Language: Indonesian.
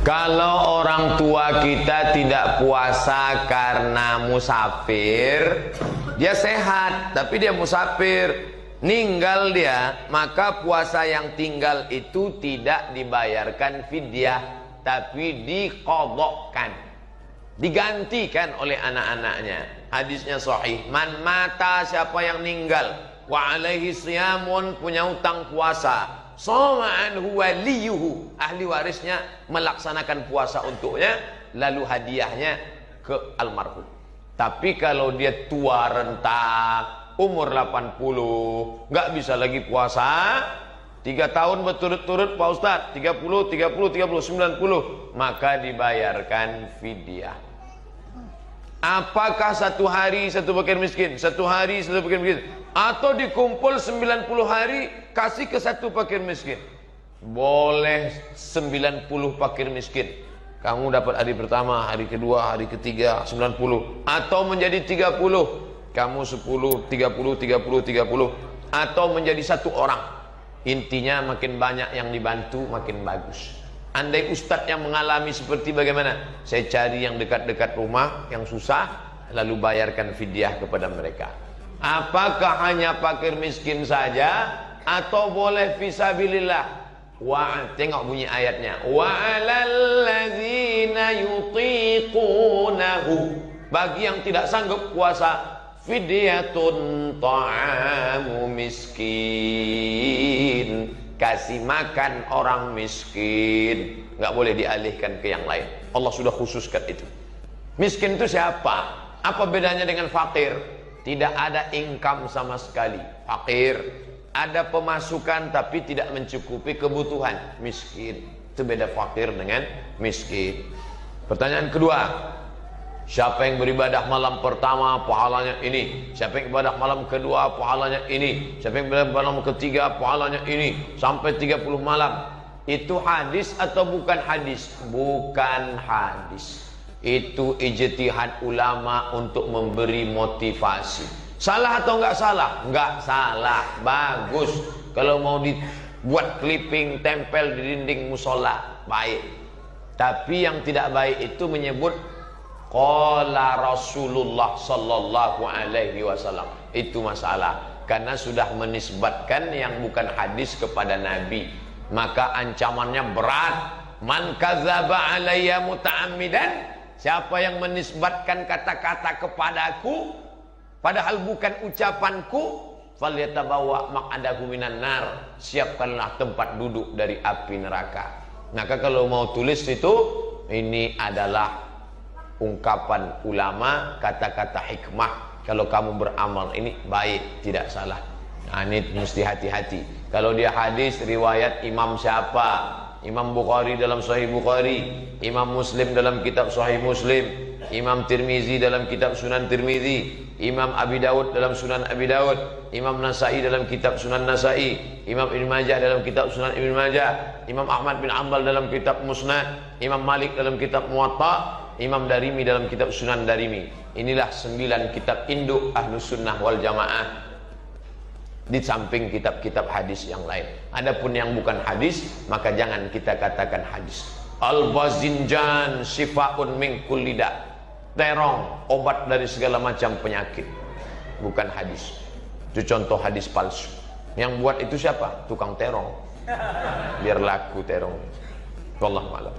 Kalau orang tua kita tidak puasa karena musafir, dia sehat tapi dia musafir, ninggal dia, maka puasa yang tinggal itu tidak dibayarkan fidyah, tapi diqadhakan, digantikan oleh anak-anaknya. Hadisnya sahih, man mata, siapa yang meninggal, wa alaihi siyamun, punya utang puasa, shoma anhu waliyuhu, ahli warisnya melaksanakan puasa untuknya, lalu hadiahnya ke almarhum. Tapi kalau dia tua renta, umur 80, nggak bisa lagi puasa 3 tahun berturut-turut Pak Ustadz, 30, 90, maka dibayarkan fidyah. Apakah 1 hari 1 fakir miskin, 1 hari 1 fakir miskin, atau dikumpul 90 hari kasih ke 1 fakir miskin? Boleh 90 fakir miskin. Kamu dapat hari pertama, hari kedua, hari ketiga 90, atau menjadi 30. Kamu 10, 30, 30, 30, atau menjadi 1 orang. Intinya makin banyak yang dibantu makin bagus. Andai ustadz yang mengalami seperti bagaimana? Saya cari yang dekat-dekat rumah, yang susah, lalu bayarkan fidyah kepada mereka. Apakah hanya fakir miskin saja, atau boleh fisabilillah? Tengok bunyi ayatnya. Wa 'alal ladzina yutiqunahu, bagi yang tidak sanggup puasa, fidyatun ta'amu miskin, kasih makan orang miskin, nggak boleh dialihkan ke yang lain. Allah sudah khususkan itu. Miskin itu siapa? Apa bedanya dengan fakir? Tidak ada income sama sekali. Fakir ada pemasukan tapi tidak mencukupi kebutuhan. Miskin itu beda fakir dengan miskin. Pertanyaan kedua, siapa yang beribadah malam pertama pahalanya ini, siapa yang beribadah malam kedua pahalanya ini, siapa yang beribadah malam ketiga pahalanya ini, sampai 30 malam. Itu hadis atau bukan hadis? Bukan hadis. Itu ijtihad ulama untuk memberi motivasi. Salah atau enggak salah? Enggak salah, bagus. Kalau mau dibuat clipping tempel di dinding musola, baik. Tapi yang tidak baik itu menyebut qala Rasulullah sallallahu alaihi wasallam. Itu masalah, karena sudah menisbatkan yang bukan hadis kepada Nabi, maka ancamannya berat. Man kadzaba alayya muta'ammidan, siapa yang menisbatkan kata-kata kepadaku padahal bukan ucapanku, falyatabawa maq'adahu minan nar, siapkanlah tempat duduk dari api neraka. Maka kalau mau tulis itu, ini adalah ungkapan ulama, kata-kata hikmah. Kalau kamu beramal ini baik, tidak salah. Nah, ini mesti hati-hati. Kalau dia hadis riwayat imam siapa? Imam Bukhari dalam Sahih Bukhari, Imam Muslim dalam kitab Sahih Muslim, Imam Tirmizi dalam kitab Sunan Tirmizi, Imam Abi Dawud dalam Sunan Abi Dawud, Imam Nasai dalam kitab Sunan Nasai, Imam Ibn Majah dalam kitab Sunan Ibn Majah, Imam Ahmad bin Ambal dalam kitab Musnad, Imam Malik dalam kitab Muwatta, Imam Darimi dalam kitab Sunan Darimi. Inilah 9 kitab induk Ahlus Sunnah wal Jamaah, di samping kitab-kitab hadis yang lain. Adapun yang bukan hadis, maka jangan kita katakan hadis. Al-bazinjan syifaun min kulli da, terong obat dari segala macam penyakit, bukan hadis. Itu contoh hadis palsu. Yang buat itu siapa? Tukang terong, biar laku terong. Wallahu a'lam.